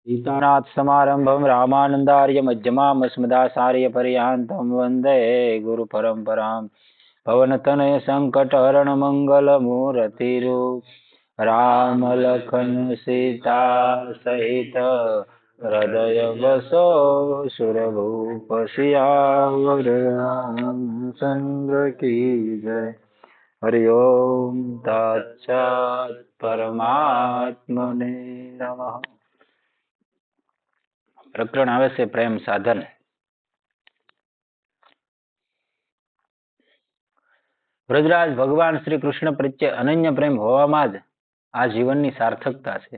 सीतानाथ समारंभं रामानंदार्य मध्यमाम् अस्मदाचार्य पर्यन्तं वन्दे गुरु परंपरां पवनतनय संकटहरण मंगल मूर्तिरूप राम लखन सीता सहित हृदय बसो सुरभूप सियावर रामचंद्र की जय। हरि ओम तत्सत् परमात्मने नमः। પ્રકરણ આવે છે પ્રેમ સાધન। વ્રજરાજ ભગવાન શ્રી કૃષ્ણ પ્રત્યે અનન્ય પ્રેમ હોવામાં જ આ જીવનની સાર્થકતા છે।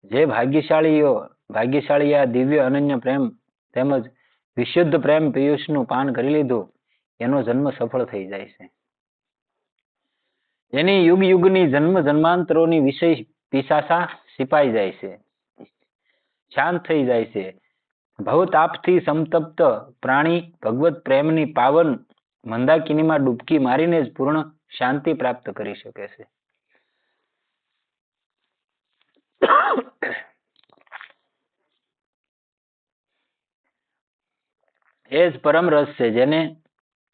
જે ભાગ્યશાળી આ દિવ્ય અનન્ય પ્રેમ તેમજ વિશુદ્ધ પ્રેમ પિયુષનું પાન કરી લીધું એનો જન્મ સફળ થઈ જાય છે। એની યુગ યુગની જન્મ જન્માંતરોની વિષય પિશાચા સિપાઈ જાય છે, શાંત થઈ જાય છે। ભવતાપથી સંતપ્ત પ્રાણી ભગવત પ્રેમની પાવન મંદાકિનીમાં ડૂબકી મારીને જ પૂર્ણ શાંતિ પ્રાપ્ત કરી શકે છે। એ જ પરમ રસ છે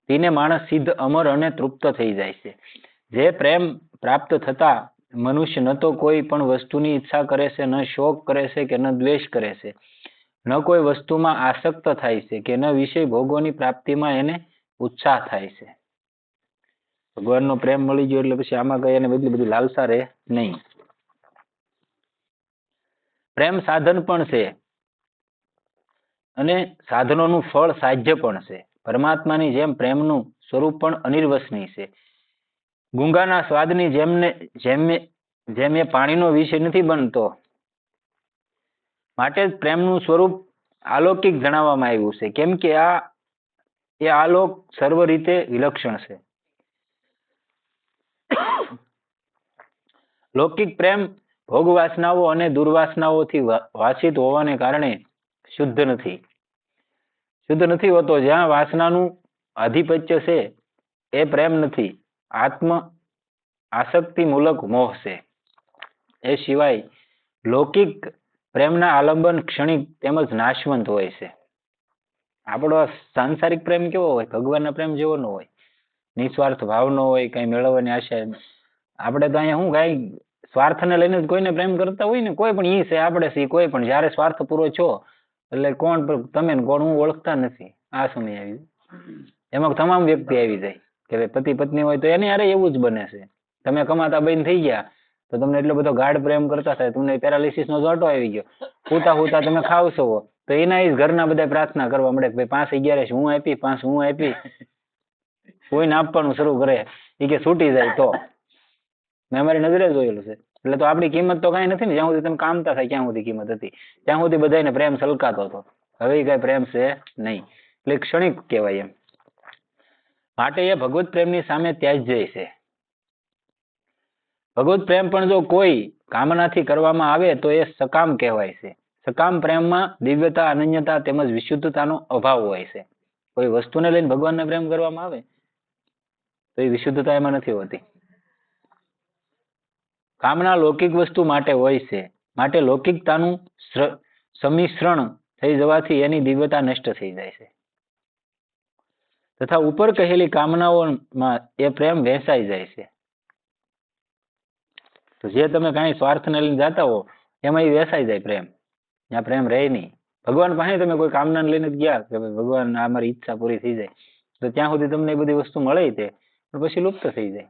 જેને માણસ સિદ્ધ અમર અને તૃપ્ત થઈ જાય છે। જે પ્રેમ પ્રાપ્ત થતા મનુષ્ય ન તો કોઈ પણ વસ્તુની ઈચ્છા કરે છે, ન શોક કરે છે કે ન દ્વેષ કરે છે, ન કોઈ વસ્તુમાં આસક્ત થાય છે કે ન વિષય ભોગોની પ્રાપ્તિમાં એને ઉત્સાહ થાય છે। ભગવાનનો પ્રેમ મળી ગયો એટલે પછી આમાં કઈ એને બધી લાલસા રહે નહીં। પ્રેમ સાધન પણ છે અને સાધનોનું ફળ સાધ્ય પણ છે। પરમાત્માની જેમ પ્રેમનું સ્વરૂપ પણ અનિર્વચનીય છે। ગુંગાના સ્વાદની જેમ એ પાણીનો વિષય નથી બનતો, માટે જ પ્રેમનું સ્વરૂપ અલૌકિક જણાવવામાં આવ્યું છે, કેમ કે એ આલોક સર્વ રીતે વિલક્ષણ છે। લૌકિક પ્રેમ ભોગ વાસનાઓ અને દુર્વાસનાઓથી વાસિત હોવાને કારણે શુદ્ધ નથી હોતો। જ્યાં વાસનાનું આધિપત્ય છે એ પ્રેમ નથી, આત્મ આસક્તિ મૂલક મોહ છે। એ સિવાય લૌકિક પ્રેમના આલંબન ક્ષણિક તેમજ નાશવંત હોય છે। આપણો સાંસારિક પ્રેમ કેવો હોય? ભગવાનના પ્રેમ જેવો ન હોય, નિસ્વાર્થ ભાવ ન હોય, કઈ મેળવવાની આશા। આપણે તો અહીંયા શું કઈ સ્વાર્થને લઈને જ કોઈને પ્રેમ કરતા હોય ને, કોઈ પણ ઈ છે આપણે છે કોઈ પણ, જયારે સ્વાર્થ પૂરો છો એટલે કોણ તમે કોણ હું ઓળખતા નથી। આ સમય આવી એમાં તમામ વ્યક્તિ આવી જાય કે પતિ પત્ની હોય તો એની હારે એવું જ બને છે। તમે કમાતા બંધ થઈ ગયા તો તમને એટલો બધો ગાઢ પ્રેમ કરતા થાય, તમને પેરાલિસિસ નો જોટો આવી ગયો, હુતા તમે ખાવશો તો એના જ ઘરના બધા પ્રાર્થના કરવા મળે કે ભાઈ 5/11 હું આપી 5 હું આપી, કોઈને આપવાનું શરૂ કરે એ કે છૂટી જાય તો। મેં અમારી નજરે જોયેલું છે। એટલે તો આપણી કિંમત તો કઈ નથી ને, જ્યાં સુધી તમે કામતા થાય ક્યાં સુધી કિંમત હતી, ત્યાં સુધી બધાને પ્રેમ સલકાતો હતો। હવે કઈ પ્રેમ છે નહીં, એટલે ક્ષણિક કહેવાય એમ। માટે એ ભગવત પ્રેમની સામે ત્યાજ્ય છે। ભગવત પ્રેમ પણ જો કોઈ કામનાથી કરવામાં આવે તો એ સકામ કહેવાય છે। સકામ પ્રેમમાં દિવ્યતા, અનન્યતા તેમજ વિશુદ્ધતાનો અભાવ હોય છે। કોઈ વસ્તુને લઈને ભગવાનને પ્રેમ કરવામાં આવે તો એ વિશુદ્ધતા એમાં નથી હોતી। કામના લૌકિક વસ્તુ માટે હોય છે, માટે લૌકિકતાનું સંમિશ્રણ થઈ જવાથી એની દિવ્યતા નષ્ટ થઈ જાય છે, તથા ઉપર કહેલી કામનાઓમાં એ પ્રેમ વહેંચાઈ જાય છે। તો જે તમે કાંઈ સ્વાર્થને લઈને જાતા હો એમાં એ વેસાઈ જાય પ્રેમ, ત્યાં પ્રેમ રહે નહીં। ભગવાન પાસે તમે કોઈ કામનાને લઈને જ ગયા કે ભગવાન આ મારી ઈચ્છા પૂરી થઈ જાય, તો ત્યાં સુધી તમને એ બધી વસ્તુ મળે તે પછી લુપ્ત થઈ જાય।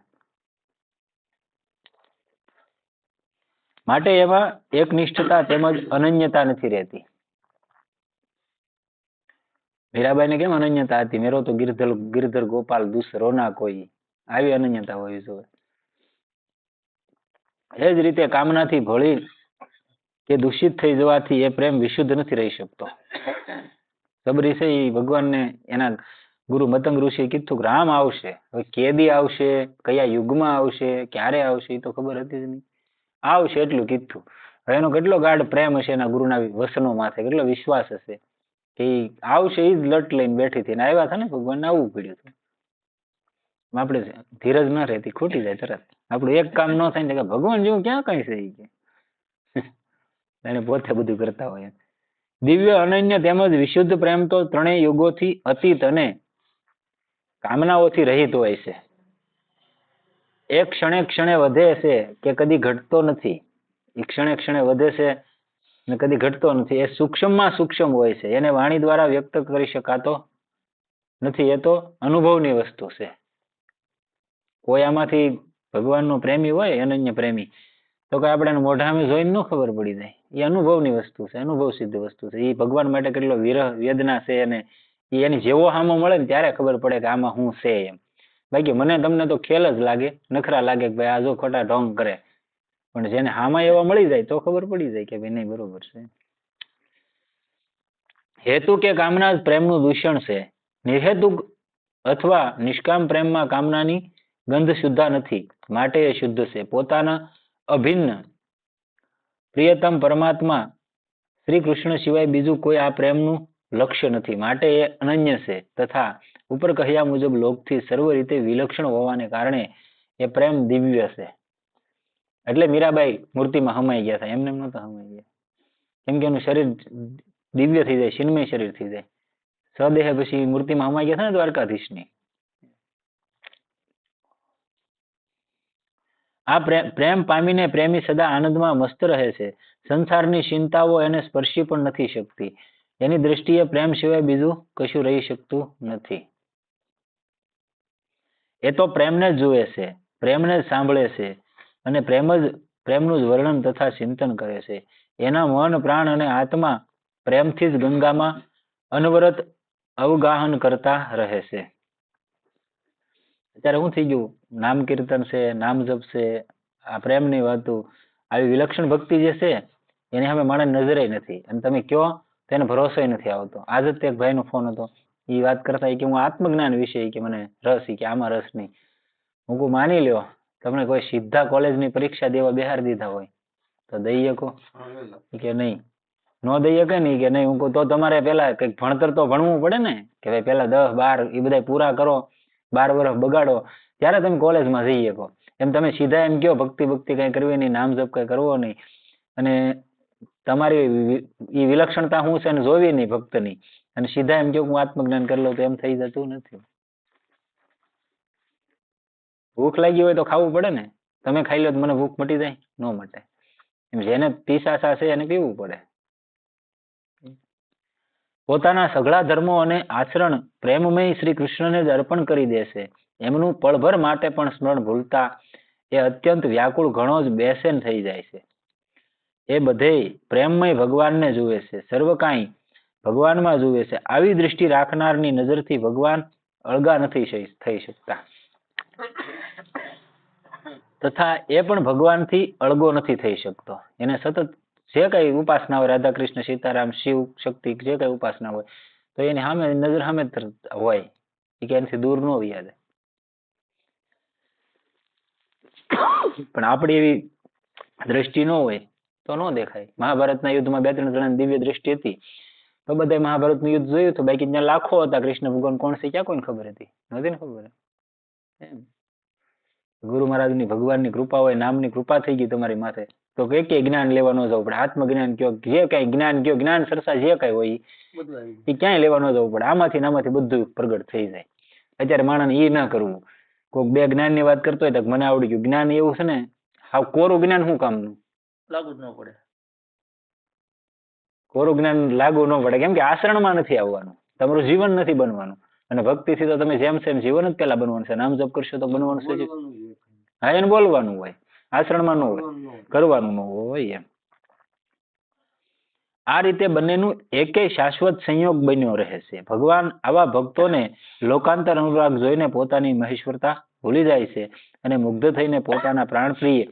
માટે એમાં એકનિષ્ઠતા તેમજ અનન્યતા નથી રહેતી। મીરાબાઈને કેમ અનન્યતા હતી? મેરો તો ગિરધર ગોપાલ દૂસરો ના કોઈ, આવી અનન્યતા હોવી જોઈએ। એ જ રીતે કામનાથી ભળી કે દૂષિત થઈ જવાથી એ પ્રેમ વિશુદ્ધ નથી રહી શકતો। સબરી છે એ ભગવાનને એના ગુરુ મતંગ ઋષિએ કીધું કે રામ આવશે, હવે કેદી આવશે, કયા યુગમાં આવશે, ક્યારે આવશે એ તો ખબર હતી જ નહીં, આવશે એટલું કીધું। હવે એનો કેટલો ગાઢ પ્રેમ હશે એના ગુરુના વસનો માથે, કેટલો વિશ્વાસ હશે કે આવશે એ જ લટ લઈને બેઠી હતી, આવ્યા હતા ને ભગવાનને આવવું પડ્યું હતું। આપણે ધીરજ ના રહેતી, ખૂટી જાય તરત। આપણું એક કામ ન થાય ને ભગવાન જેવું ક્યાં કઈ છે, એને પોતે બધું કરતા હોય. દિવ્ય, અનન્ય તેમજ વિશુદ્ધ પ્રેમ તો ત્રણેય યુગોથી અતીત અને કામનાઓથી રહિત હોય છે. એક ક્ષણે ક્ષણે વધે છે કે કદી ઘટતો નથી. એ ક્ષણે ક્ષણે વધે છે ને કદી ઘટતો નથી. એ સૂક્ષ્મમાં સૂક્ષ્મ હોય છે. એને વાણી દ્વારા વ્યક્ત કરી શકાતો નથી. એ તો અનુભવની વસ્તુ છે. કોઈ આમાંથી ભગવાનનો પ્રેમી હોય, અનન્ય પ્રેમી, તો કે આપણે મોઢામાં જોઈને ન ખબર પડી જાય. એ અનુભવની વસ્તુ છે, અનુભવ સિદ્ધ વસ્તુ છે. એ ભગવાન માટે કેટલો વિરહ વેદના છે, અને એની જેવો સામો મળે ને ત્યારે ખબર પડે કે આમાં શું છે એમ. બાકી મને તમને તો ખેલ જ લાગે, નખરા લાગે કે ભાઈ આ જો ખોટા ઢોંગ કરે. પણ જેને હામાં એવા મળી જાય તો ખબર પડી જાય કે ભાઈ નહીં, બરોબર છે. હેતુ કે કામના જ પ્રેમનું દૂષણ છે. નિર્હેતુક અથવા નિષ્કામ પ્રેમમાં કામનાની ગંધ શુદ્ધા નથી, માટે એ શુદ્ધ છે. પોતાના અભિન્ન પ્રિયતમ પરમાત્મા શ્રી કૃષ્ણ સિવાય બીજું કોઈ આ પ્રેમનું લક્ષ્ય નથી, માટે એ અનન્ય છે. તથા ઉપર કહ્યા મુજબ લોકથી સર્વ રીતે વિલક્ષણ હોવાને કારણે એ પ્રેમ દિવ્ય છે. એટલે મીરાબાઈ મૂર્તિમાં હમાઈ ગયા હતા, એમને એમ નહોતા હમાઈ ગયા. કેમ કે એનું શરીર દિવ્ય થઈ જાય, ચિન્મય શરીર થઈ જાય. સદેહ પછી મૂર્તિમાં હમાઈ ગયા હતા ને દ્વારકાધીશની. આ પ્રેમ પામીને પ્રેમી સદા આનંદમાં મસ્ત રહે છે. સંસારની ચિંતાઓ એને સ્પર્શી પણ નથી શકતી. એની દ્રષ્ટિએ પ્રેમ સિવાય બીજું કશું રહી શકતું નથી. એ તો પ્રેમને જ જુએ છે, પ્રેમને જ સાંભળે છે, અને પ્રેમનું જ વર્ણન તથા ચિંતન કરે છે. એના મન, પ્રાણ અને આત્મા પ્રેમથી જ ગંગામાં અનવરત અવગાહન કરતા રહે છે. અત્યારે શું થઈ ગયું, નામ કીર્તન છે, નામ જપ છે, આ પ્રેમની વાતો, આવી વિલક્ષણ ભક્તિ જે છે એની સામે માણસ નજરે નથી. અને તમે કયો તેને ભરોસો નથી આવતો. આજ જ એક ભાઈનો ફોન હતો, એ વાત કરતા કે હું આત્મજ્ઞાન વિશે કે મને રસ, કે આમાં રસ નહીં. હું કહું માની લ્યો તમને કોઈ સીધા કોલેજની પરીક્ષા દેવા બેહાર દીધા હોય તો દઈ શકો કે નહીં? ન દઈ શકે નહીં કે નહીં. હું કહું તો તમારે પેલા કંઈક ભણતર તો ભણવું પડે ને, કે ભાઈ પેલા 10, 12 એ બધા પૂરા કરો, 12 વર્ષ બગાડો, ત્યારે તમે કોલેજમાં જઈ શકો. એમ તમે સીધા એમ કહો ભક્તિ કઈ કરવી નહીં, નામ જપ કઈ કરવો નહીં, અને તમારી એ વિલક્ષણતા શું છે એને જોવી નહીં ભક્તની, અને સીધા એમ કહો હું આત્મજ્ઞાન કરી લઉં, તો એમ થઈ જતું નથી. ભૂખ લાગી હોય તો ખાવું પડે ને. તમે ખાઈ લો તો મને ભૂખ મટી જાય? ન મટે. એમ જેને પીસાસા છે એને પીવું પડે. પોતાના સઘળા ધર્મો અને આચરણ પ્રેમમય શ્રી કૃષ્ણને જ અર્પણ કરી દેશે. એમનું પળભર માટે પણ સ્મરણ ભૂલતા એ અત્યંત વ્યાકુળ ઘણો જ બેસેન થઈ જાય છે. એ બધે પ્રેમમય ભગવાનને જુએ છે, સર્વ કાંઈ ભગવાનમાં જુએ છે. આવી દૃષ્ટિ રાખનારની નજરથી ભગવાન અળગા નથી થઈ શકતા, તથા એ પણ ભગવાનથી અળગો નથી થઈ શકતો. એને સતત જે કઈ ઉપાસના હોય, રાધા કૃષ્ણ, સીતારામ, શિવ શક્તિ, જે કઈ ઉપાસના હોય, તો એની સામે નજર સામે હોય, એ કે એનાથી દૂર ન હોય. પણ આપણી એવી દ્રષ્ટિ ન હોય તો ન દેખાય. મહાભારતના યુદ્ધમાં 2-3 જણાની દિવ્ય દ્રષ્ટિ હતી તો બધા મહાભારતનું યુદ્ધ જોયું હતું. બાકી ત્યાં લાખો હતા. કૃષ્ણ ભગવાન કોણ છે ક્યાં કોઈને ખબર હતી? નથી ને ખબર. એમ ગુરુ મહારાજની ભગવાનની કૃપા હોય, નામની કૃપા થઈ ગઈ તમારી માથે, તો કે જ્ઞાન લેવા ન જવું પડે. આત્મજ્ઞાન કયો, જે કઈ જ્ઞાન કયો, જ્ઞાન સરસા જે કઈ હોય એ ક્યાંય લેવા ન જવું પડે. આમાંથી બધું પ્રગટ થઈ જાય. અત્યારે માણસને એ ના કરવું. કોઈક 2 જ્ઞાનની વાત કરતો હોય તો મને આવડી ગયું. જ્ઞાન એવું છે ને, હાવ કોરું જ્ઞાન શું કામનું? લાગુ જ ન પડે. કોરું જ્ઞાન લાગુ ન પડે, કેમ કે આચરણમાં નથી આવવાનું, તમારું જીવન નથી બનવાનું. અને ભક્તિથી તો તમે જેમ સેમ જીવન જ પેલા બનવાનું છે. નામ જપ કરશો તો બનવાનું છે. હા, એને બોલવાનું હોય, આચરણમાં ન હોય, કરવાનું ન હોય. એમ આ રીતે બંનેનું એકેય શાશ્વત સંયોગ બન્યો રહે છે. ભગવાન આવા ભક્તોને લોકાંતર અનુરાગ જોઈને પોતાની મહેશ્વરતા ભૂલી જાય છે અને મુગ્ધ થઈને પોતાના પ્રાણપ્રિય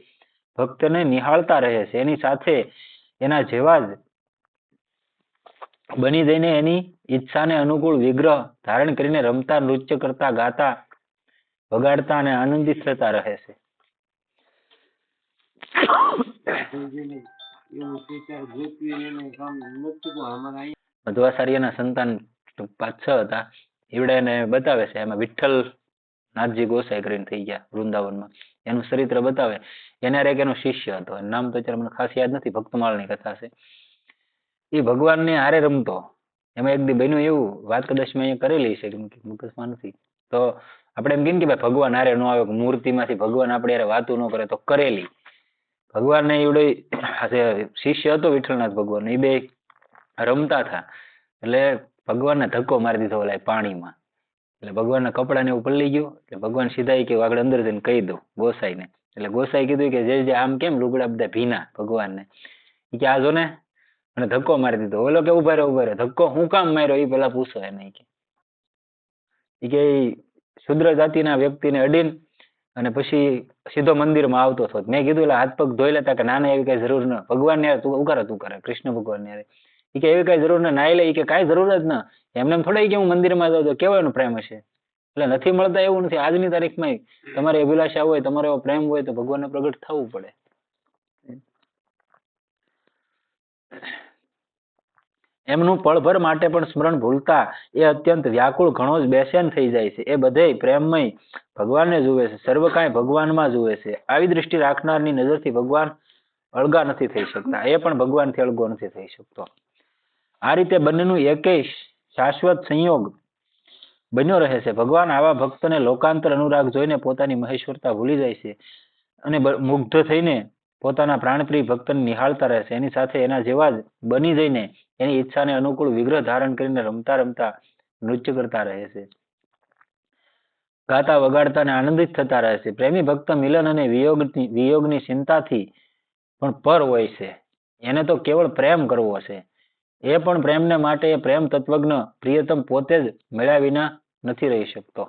ભક્તને નિહાળતા રહે છે. એની સાથે એના જેવા જ બની જઈને એની ઈચ્છાને અનુકૂળ વિગ્રહ ધારણ કરીને રમતા, નૃત્ય કરતા, ગાતા, વગાડતા અને આનંદિત થતા રહે છે. મધ્વાચાર્યના સંતાન 5-6 હતા. એવડે એને બતાવે છે. એમાં વિઠ્ઠલ નાથજી ગોસાઈ કરીને થઈ ગયા વૃંદાવનમાં. એનું ચરિત્ર બતાવે. એના એક એનો શિષ્ય હતો, નામ તો અત્યારે મને ખાસ યાદ નથી, ભક્તમાળની કથા છે. એ ભગવાનને હારે રમતો. એમાં એક દી બન્યું એવું, વાત કદાચ મેં અહીંયા કરેલી છે, મગજમાં નથી. તો આપણે એમ કહીએ કે ભાઈ ભગવાન હારે ન આવે, મૂર્તિમાંથી ભગવાન આપણે હારે વાતું ન કરે, તો કરેલી. ભગવાનને એવડે શિષ્ય હતો વિઠ્ઠલનાથ ભગવાન, એ બે રમતા હતા. એટલે ભગવાનને ધક્કો મારી દીધો ઓલા પાણીમાં. એટલે ભગવાનના કપડાને એવું પલળી ગયું. એટલે ભગવાન સીધા કે આગળ અંદર જઈને કહી દો ગોસાઈને. એટલે ગોસાઈ કીધું કે જે આમ કેમ લુગડા બધા ભીના ભગવાનને, કે આ જો ને અને ધક્કો મારી દીધો. ઓલો કે ઉભા રહે, ધક્કો હું કામ માર્યો એ પેલા પૂછો એને. કે શુદ્ર જાતિના વ્યક્તિને અડીને અને પછી સીધો મંદિરમાં આવતો હતો. મેં કીધું એટલે હાથ પગ ધોઈ લેતા કે નાના એવી કઈ જરૂર ન, ભગવાન યાર તું ઉકારે કૃષ્ણ ભગવાન યાર એ કે એવી કઈ જરૂર ન, નાઈ લે કે કાંઈ જરૂર જ ના. એમને થોડા કે હું મંદિરમાં જાઉં તો કેવાનો પ્રેમ હશે. એટલે નથી મળતા એવું નથી. આજની તારીખમાં તમારી અભિલાષા હોય, તમારો એવો પ્રેમ હોય તો ભગવાનને પ્રગટ થવું પડે. એમનું પળભર માટે પણ સ્મરણ ભૂલતા એ અત્યંત વ્યાકુળ ઘણો જ બેચેન થઈ જાય છે. એ બધે પ્રેમમય ભગવાનને જુએ છે, સર્વ કાંઈ ભગવાનમાં જુએ છે. આવી દ્રષ્ટિ રાખનારની નજરથી ભગવાન અળગા નથી થઈ શકતા, એ પણ ભગવાનથી અળગો નથી થઈ શકતો. આ રીતે બંનેનું એકેય શાશ્વત સંયોગ બન્યો રહે છે. ભગવાન આવા ભક્તને લોકાંતર અનુરાગ જોઈને પોતાની મહેશ્વરતા ભૂલી જાય છે અને મુગ્ધ થઈને પોતાના પ્રાણપ્રિય ભક્તને નિહાળતા રહે છે. એની સાથે એના જેવા જ બની જઈને એની ઈચ્છાને અનુકૂળ વિગ્રહ ધારણ કરીને રમતા રમતા નૃત્ય કરતા રહે છે, ગાતા વગાડતા અને આનંદિત થતા રહે છે. પ્રેમી ભક્ત મિલન અને વિયોગની ચિંતાથી પણ પર હોય છે. એને તો કેવળ પ્રેમ કરવો છે. એ પણ પ્રેમને માટે એ પ્રેમ તત્વજ્ઞ પ્રિયતમ પોતે જ મળ્યા વિના નથી રહી શકતો.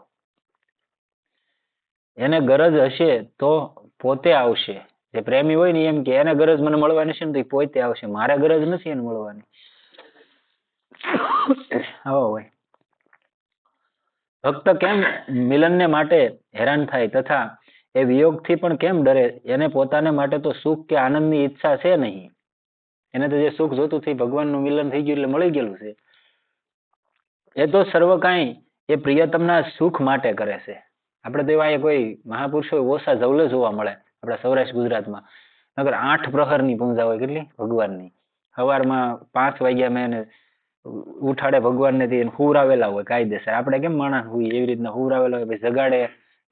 એને ગરજ હશે તો પોતે આવશે. જે પ્રેમી હોય ને એમ કે એને ગરજ મને મળવાની છે ને તો પોતે આવશે, મારે ગરજ નથી એને મળવાની. આવો હોય. ભક્ત કેમ મિલનને માટે હેરાન થાય તથા એ વિયોગથી પણ કેમ ડરે? એને પોતાને માટે તો સુખ કે આનંદની ઈચ્છા છે નહીં. એને તો જે સુખ જોતું થઈ ભગવાનનું મિલન થઈ ગયું એટલે મળી ગયેલું છે. એ તો સર્વ કાંઈ એ પ્રિયતમના સુખ માટે કરે છે. આપણે તો એવા કોઈ મહાપુરુષો ઓછા જવલે જોવા મળે આપણા સૌરાષ્ટ્ર ગુજરાતમાં. નગર 8 પ્રહરની પૂજા હોય, કેટલી ભગવાનની. સવારમાં 5 વાગ્યા મેં એને ઉઠાડે ભગવાનને થી હુરાવેલા હોય કાયદેસર. આપણે કેમ માણસ હોય એવી રીતના હુરાવેલા હોય, પછી જગાડે,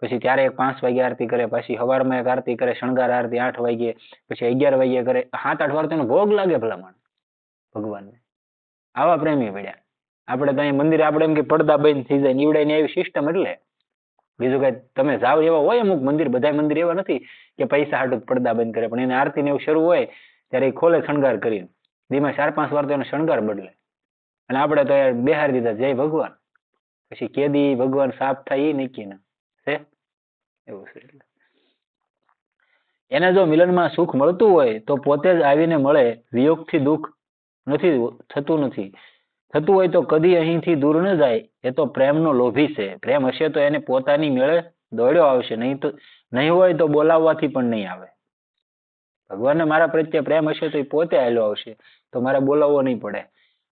પછી ત્યારે 5 વાગે આરતી કરે, પછી સવારમાં એક આરતી કરે, શણગાર આરતી 8 વાગે, પછી 11 વાગે કરે. 7-8 વાર તેનો ભોગ લાગે ભલામણ ભગવાનને. આવા પ્રેમી પડ્યા. આપણે તો અહીં મંદિરે આપણે એમ કે પડદા બંધ થઈ જાય નીવડાય ને એવી સિસ્ટમ. એટલે બીજું કઈ તમે જાવ એવા હોય અમુક મંદિર, બધા મંદિર એવા નથી કે પૈસા હાટું પડદા બંધ કરે, પણ એને આરતી ને એવું શરૂ હોય ત્યારે એ ખોલે શણગાર કરીને. દીમાં 4-5 વાર તો એનો શણગાર બદલે. અને આપણે તો બેહારી દીધા જય ભગવાન. પછી કેદી ભગવાન સાફ થાય એ નક્કી ના છે. એવું છે. એને જો મિલનમાં સુખ મળતું હોય તો પોતે જ આવીને મળે. વિયોગથી દુઃખ થતું હોય તો કદી અહીંથી દૂર ન જાય. એ તો પ્રેમનો લોભી છે. પ્રેમ હશે તો એને પોતાની મેળે દોડ્યો આવશે, નહીં હોય તો બોલાવવાથી પણ નહીં આવે. ભગવાનને મારા પ્રત્યે પ્રેમ હશે તો એ પોતે હાલ્યો આવશે, તો મારે બોલાવવો નહીં પડે.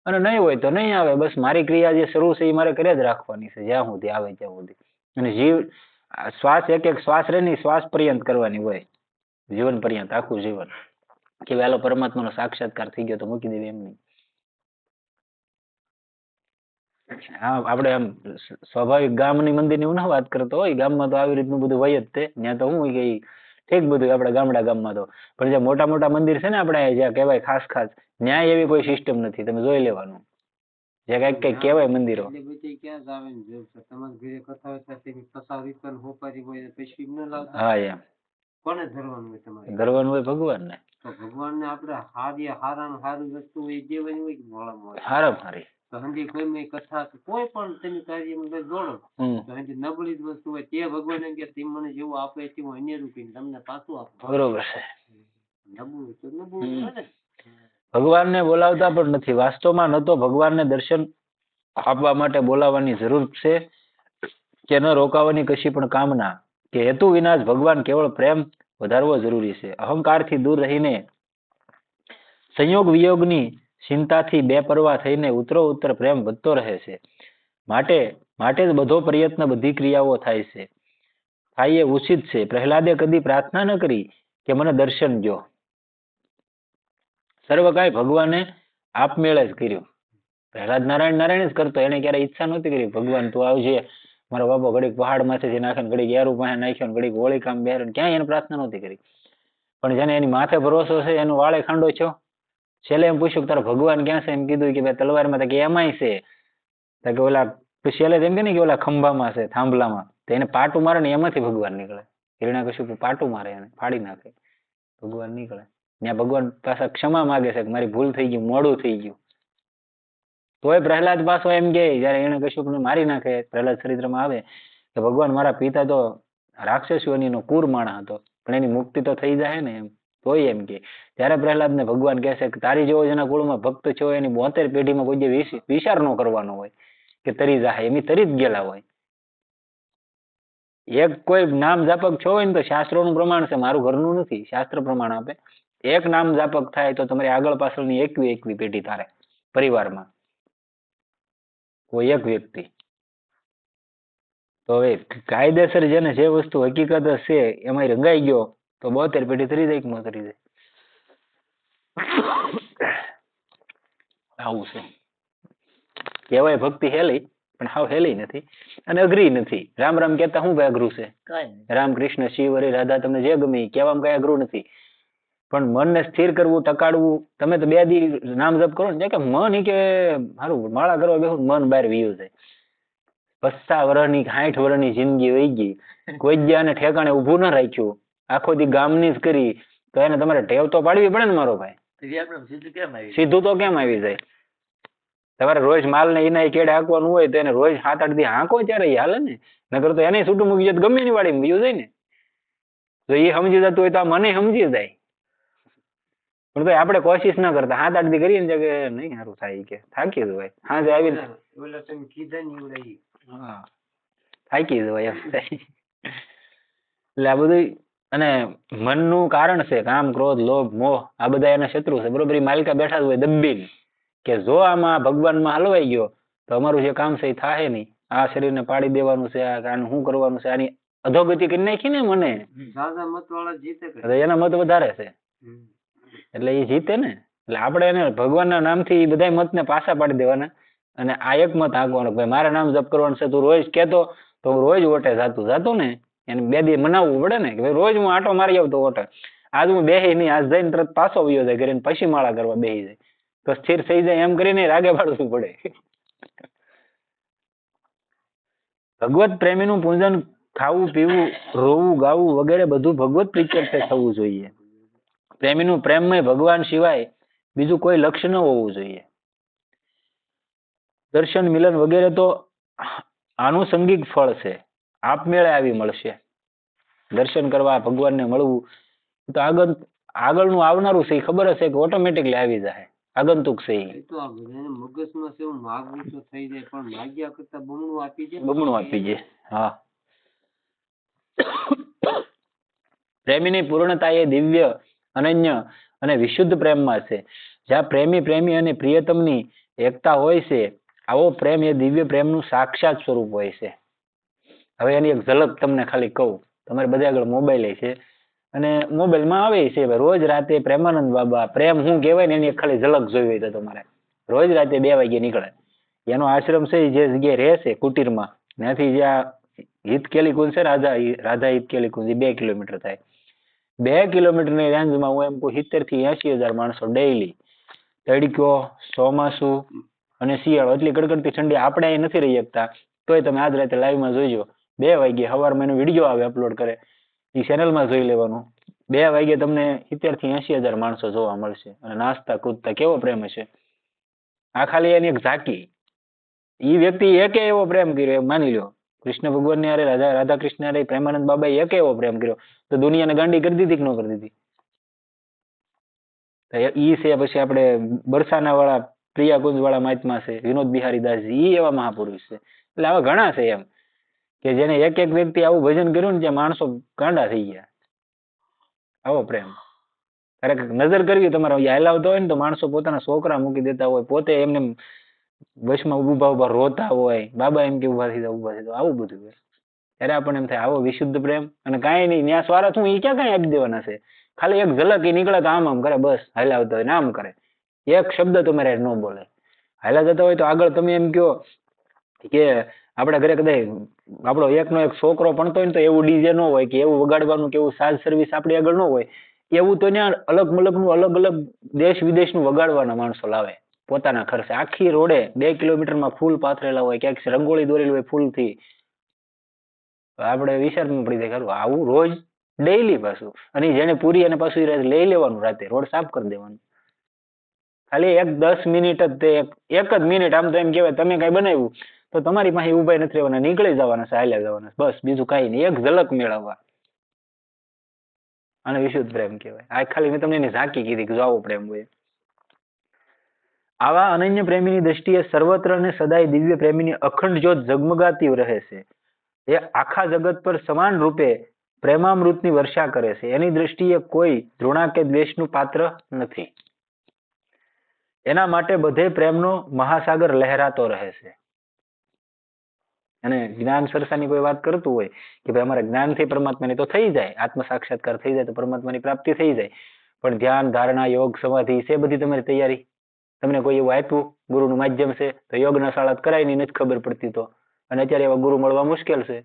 અને નહીં હોય તો નહીં આવે. બસ મારી ક્રિયા જે શરૂ છે એ મારે કરે જ રાખવાની છે જ્યાં સુધી આવે ત્યાં સુધી. અને જીવ શ્વાસ એક શ્વાસ રહે ને શ્વાસ પર્યંત કરવાની હોય, જીવન પર્યંત, આખું જીવન. કે વહેલો પરમાત્માનો સાક્ષાત્કાર થઈ ગયો તો મૂકી દેવી એમ નહીં. હા, આપણે આમ સ્વાભાવિક ગામની મંદિરની હું ના વાત કરતો હોય, ગામમાં તો આવી રીતનું બધું હોય જ તે. ત્યાં તો હું કે ઠીક બધું આપણા ગામમાં તો. પણ જે મોટા મોટા મંદિર છે ને આપણે જ્યાં કહેવાય ખાસ ન્યાય એવી કોઈ સિસ્ટમ નથી. તમે જોઈ લેવાનું જે કઈક કહેવાય મંદિરો. હા, એમ કોને ધરવાનું હોય તમારે? ધરવાનું હોય ભગવાનને. તો ભગવાનને આપણે હારામાં હારી વસ્તુ હોય દેવાની હોય કે મોળામાં હારામાં હારી. તો હંજી કોઈ કથા કોઈ પણ તમે કાર્યમાં જોડો તો હંજી નબળી વસ્તુ હોય તે ભગવાન એમ કે તમે મને જેવું આપે છે હું અન્ય રૂપી તમને પાછું આપું. બરોબર છે. નબળું તો નબળું હોય ને. ભગવાનને બોલાવતા પણ નથી. વાસ્તવમાં ન તો ભગવાનને દર્શન આપવા માટે બોલાવવાની જરૂર છે કે ન રોકાવાની કશી પણ કામના કે હેતુ વિના જ ભગવાન કેવળ પ્રેમ વધારવો જરૂરી છે. અહંકારથી દૂર રહીને સંયોગ વિયોગની ચિંતાથી બેપરવા થઈને ઉત્તરોત્તર પ્રેમ વધતો રહે છે. માટે જ બધો પ્રયત્ન, બધી ક્રિયાઓ થાય થાય એ ઉચિત છે. પ્રહલાદે કદી પ્રાર્થના ન કરી કે મને દર્શન દો. સર્વ કાંઈ ભગવાને આપમેળે જ કર્યું. પ્રહલાદ નારાયણ નારાયણ જ કરતો, એને ક્યારે ઈચ્છા નહોતી કરી ભગવાન તું આવજે, મારો બાપો ઘડીક પહાડ માંથી નાખે, ઘડીક યારું પાસે નાખ્યો, ઘડીક હોળીકામ બેહાર, ક્યાંય એને પ્રાર્થના નહોતી કરી. પણ જેને એની માથે ભરોસો છે, એનું વાળે ખાંડો છો. છેલ્લે એમ પૂછ્યું કે તારા ભગવાન ક્યાં છે? એમ કીધું કે ભાઈ તલવારમાં, કે એમાંય છે. કે ઓલા છેલ્લે એમ કે ને કે ઓલા ખંભામાં છે, થાંભલામાં. તો એને પાટું મારે ને એમાંથી ભગવાન નીકળે. હિરણ્યકશિપુ પાટું મારે, એને ફાડી નાખે, ભગવાન નીકળે. ત્યાં ભગવાન પાછા ક્ષમા માગે છે કે મારી ભૂલ થઈ ગઈ, મોડું થઈ ગયું. તોય પ્રહલાદ પાછો એમ કે જયારે હિરણ્યકશિપુને મારી નાખે, પ્રહલાદ ચરિત્રમાં આવે કે ભગવાન મારા પિતા તો રાક્ષસીઓનો કુર માણસ હતો, પણ એની મુક્તિ તો થઈ જાય ને એમ. તોય એમ કે ત્યારે પ્રહલાદ ને ભગવાન કહે છે કે તારી જેવો જેના કુળમાં ભક્ત છે એની 72 પેઢીમાં કોઈ જે વિચાર ન કરવાનો હોય કે તરી જાય, એમ તરી જ ગયેલા હોય. એક કોઈ નામ જાપક છો હોય ને તો શાસ્ત્રોનું પ્રમાણ છે, મારું ઘરનું નથી, શાસ્ત્ર પ્રમાણ આપે. એક નામ જાપક થાય તો તમારી આગળ પાછળની 21 પેઢી તારે પરિવારમાં કોઈ એક વ્યક્તિ. તો હવે કાયદેસર જેને જે વસ્તુ હકીકત છે એમાં રંગાઈ ગયો તો 72 પેઢી તરી જાય કે ન તરી જાય. આવું છે. કહેવાય ભક્તિ હેલી, પણ હાવ હેલી નથી અને અઘરી નથી. રામ રામ કહેતા શું કઈ અઘરું છે? રામ કૃષ્ણ શિવ હરે રાધા તમને જે ગમે કહેવામાં કઈ અઘરું નથી. પણ મનને સ્થિર કરવું, ટકાડવું. તમે તો 2 દી નામ જપ કરો ને કે મન કે મારું માળા કરવા બેહું, મન બહાર વયું જાય. 50 વર્ષની 60 વર્ષની જિંદગી વહી ગઈ, કોઈ જ આને ઠેકાણે ઊભું ન રાખ્યું, આખો દી ગામની જ કરી, તો એને તમારે ટેવ તો પાડવી પડે ને મારો ભાઈ. સીધું તો કેમ આવી જાય? તમારે રોજ માલ ને એના કેડે હાંકવાનું હોય તો એને રોજ 7-8 દી હાંકો ત્યારે હાલે ને. નકર તો એને છૂટું મૂકી જાય ગમે ની વાળી બીજું જાય ને. તો એ સમજી જતું હોય તો આ મને સમજી જાય. પણ તો આપણે કોશિશ ના કરતા, 7-8 દી કરીએ ને કે નહીં સારું થાય, કે થાકી જ હોય. હા આવી થાકી જ હોય એમ. એટલે આ બધું અને મનનું કારણ છે. કામ, ક્રોધ, લોભ, મોહ આ બધા એના શત્રુ છે. બરોબર. માલિકા બેઠા જ હોય દબ્બીને કે જો આમાં ભગવાનમાં હલવાઈ ગયો તો અમારું જે કામ છે એ થાય નહીં. આ શરીરને પાડી દેવાનું છે, આનું શું કરવાનું છે, આની અધોગતિ કરી નાખી ને મને. એના મત વધારે છે એટલે એ જીતે ને. એટલે આપણે એને ભગવાનના નામથી બધા મતને પાછા પાડી દેવાના અને આ એક મત હાંકવાનો, ભાઈ મારે નામ જપ કરવાનું છે, તું રોજ કેતો તો રોજ ઓટે જાતું ને. એને 2 દી મનાવવું પડે ને કે ભાઈ રોજ હું આટો મારી આવતો ઓટે. આજ હું બેહી નહીં, આજ જઈને તરત પાછો વયો જાય કરીને પછી માળા કરવા બેહી જાય તો સ્થિર થઈ જાય. એમ કરીને રાગે પાડવું પડે. ભગવત પ્રેમીનું પૂજન, ખાવું પીવું, રોવું ગાવું વગેરે બધું ભગવત પ્રિત્યર્થે થવું જોઈએ. પ્રેમીનું પ્રેમમય ભગવાન સિવાય બીજું કોઈ લક્ષ્ય ન હોવું જોઈએ. દર્શન, મિલન વગેરે તો આનુષંગિક ફળ છે, આપમેળે આવી મળશે. દર્શન કરવા, ભગવાનને મળવું તો આગળનું આવનારું છે, ખબર હશે કે ઓટોમેટિકલી આવી જાય. આગંતુક છે મગજમાં છે, માગવું તો થઈ જાય પણ માગ્યા કરતા બમણું આપી જાય. હા. પ્રેમીની પૂર્ણતા એ દિવ્ય, અનન્ય અને વિશુદ્ધ પ્રેમમાં છે. જ્યાં પ્રેમી અને પ્રિયતમની એકતા હોય છે, આવો પ્રેમ એ દિવ્ય પ્રેમનું સાક્ષાત સ્વરૂપ હોય છે. હવે એની એક ઝલક તમને ખાલી કહું. તમારે બધા આગળ મોબાઈલ છે અને મોબાઈલમાં આવે છે રોજ રાતે પ્રેમાનંદ બાબા પ્રેમ શું કહેવાય ને એની ખાલી ઝલક જોઈ હોય તો તમારે રોજ રાતે 2 વાગે નીકળે. એનો આશ્રમ છે જે જગ્યાએ રહે છે કુટીરમાં, ત્યાંથી જ્યાં હિતકેલી કુંજ છે, રાધા હિતકેલી કુંજ, 2 કિલોમીટર થાય. 2 કિલોમીટરની રેન્જમાં હું એમ કહું 70,000 થી 80,000 માણસો ડેઈલી. તડકો, ચોમાસું અને શિયાળો, એટલી કડકડતી ઠંડી આપણે અહીં નથી રહી શકતા, તોય તમે આજ રાતે લાઈવમાં જોઈજો. 2 વાગે સવારમાં એનો વિડીયો આવે, અપલોડ કરે, એ ચેનલમાં જોઈ લેવાનું. 2 વાગે તમને 70,000 થી 80,000 માણસો જોવા મળશે અને નાસ્તા કૂદતા. કેવો પ્રેમ હશે! આ ખાલી એની એક ઝાંકી. એ વ્યક્તિ એકે એવો પ્રેમ કર્યો, માની લો કૃષ્ણ ભગવાનની હારે, રાધા કૃષ્ણ હારે પ્રેમાનંદ બાબાએ એક એવો પ્રેમ કર્યો તો દુનિયાને ગાંડી કરી દીધી કે ન કરી દીધી? ઈ છે. પછી આપણે બરસાના વાળા પ્રિયાકુંજ વાળા મહાત્મા છે વિનોદ બિહારી દાસજી, ઈ એવા મહાપુરુષ છે. એટલે આવા ઘણા છે એમ કે જેને એક વ્યક્તિ આવું ભજન કર્યું ને જે માણસો ગાંડા થઈ ગયા. આવો પ્રેમ. ક્યારેક નજર કરવી તમારે હલાવતો હોય ને તો માણસો પોતાના છોકરા મૂકી દેતા હોય, પોતે એમને વશમાં ઉભા રોતા હોય, બાબા એમ કે ઉભા થઈ જાવ. આવું બધું હોય. ત્યારે આપણને એમ થાય આવો વિશુદ્ધ પ્રેમ. અને કાંઈ નહીં, ન્યા સ્વાર્થ હું એ ક્યાં કાંઈ આપી દેવાના છે. ખાલી એક ઝલક એ નીકળે તો આમ કરે, બસ હાલ્યા આવતો હોય આમ કરે, એક શબ્દ તમારે ન બોલે. હાલ્યા જતા હોય તો આગળ તમે એમ કહો કે આપણા ઘરે કદાચ આપણો એકનો એક છોકરો ભણતો હોય ને તો એવું ડીજે ન હોય કે એવું વગાડવાનું કે એવું સાજ સર્વિસ આપણી આગળ ન હોય. એવું તો ત્યાં અલગ મલકનું અલગ અલગ દેશ વિદેશનું વગાડવાના માણસો લાવે પોતાના ખર્ચે. આખી રોડે 2 કિલોમીટરમાં ફૂલ પાથરેલા હોય, ક્યાંક રંગોળી દોરેલી હોય ફૂલથી. આપણે વિચારમાં પડી જાય ખરું આવું રોજ ડેઈલી પાછું. અને જેને પૂરી અને પાછું લઈ લેવાનું, રાતે રોડ સાફ કરી દેવાનું. ખાલી 10 મિનિટ જ તે એક જ મિનિટ. આમ તો એમ કહેવાય તમે કઈ બનાવ્યું તો તમારી પાસે ઉભા નથી રહેવાના, નીકળી જવાના, ચાલ્યા જવાના, બસ બીજું કઈ નહીં. એક ઝલક મેળવવા, અને વિશુદ્ધ પ્રેમ કહેવાય. આ ખાલી મેં તમને એની ઝાંકી કીધી કે જો આવો પ્રેમ હોય. આવા અનન્ય પ્રેમીની દ્રષ્ટિએ સર્વત્ર અને સદાય દિવ્ય પ્રેમીની અખંડ જ્યોત ઝગમગાતી રહે છે. એ આખા જગત પર સમાન રૂપે પ્રેમામૃતની વર્ષા કરે છે. એની દ્રષ્ટિએ કોઈ ધૃણા કે દ્વેષનું પાત્ર નથી. એના માટે બધે પ્રેમનો મહાસાગર લહેરાતો રહે છે. અને જ્ઞાન સરસાની કોઈ વાત કરતું હોય કે ભાઈ અમારા જ્ઞાનથી પરમાત્માની તો થઈ જાય, આત્મ સાક્ષાત્કાર થઈ જાય તો પરમાત્માની પ્રાપ્તિ થઈ જાય, પણ ધ્યાન, ધારણા, યોગ, સમાધિ છે બધી તમારી તૈયારી. તમને કોઈ એવું આપ્યું ગુરુનું માધ્યમ છે તો યોગના શાળા કરાય નહીં, નથી ખબર પડતી તો. અને અત્યારે એવા ગુરુ મળવા મુશ્કેલ છે.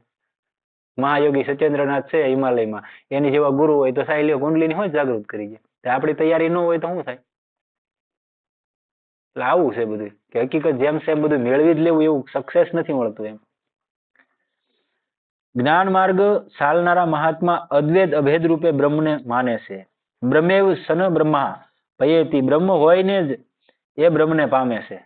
મહાયોગી સચેન્દ્રનાથ છે હિમાલયમાં, એની જેવા ગુરુ હોય તો સાહેલીઓ કુંડલીની હોય જાગૃત કરી જાય. આપણી તૈયારી ન હોય તો શું થાય? એટલે આવું છે બધું કે હકીકત જેમ છે એમ બધું મેળવી જ લેવું, એવું સક્સેસ નથી મળતું એમ. જ્ઞાન માર્ગ ચાલનારા મહાત્મા અદ્વૈત અભેદ રૂપે બ્રહ્મને માને છે. બ્રહ્મેવ સન બ્રહ્મા પયેતી, બ્રહ્મ હોય ને જ એ બ્રહ્મને પામે છે.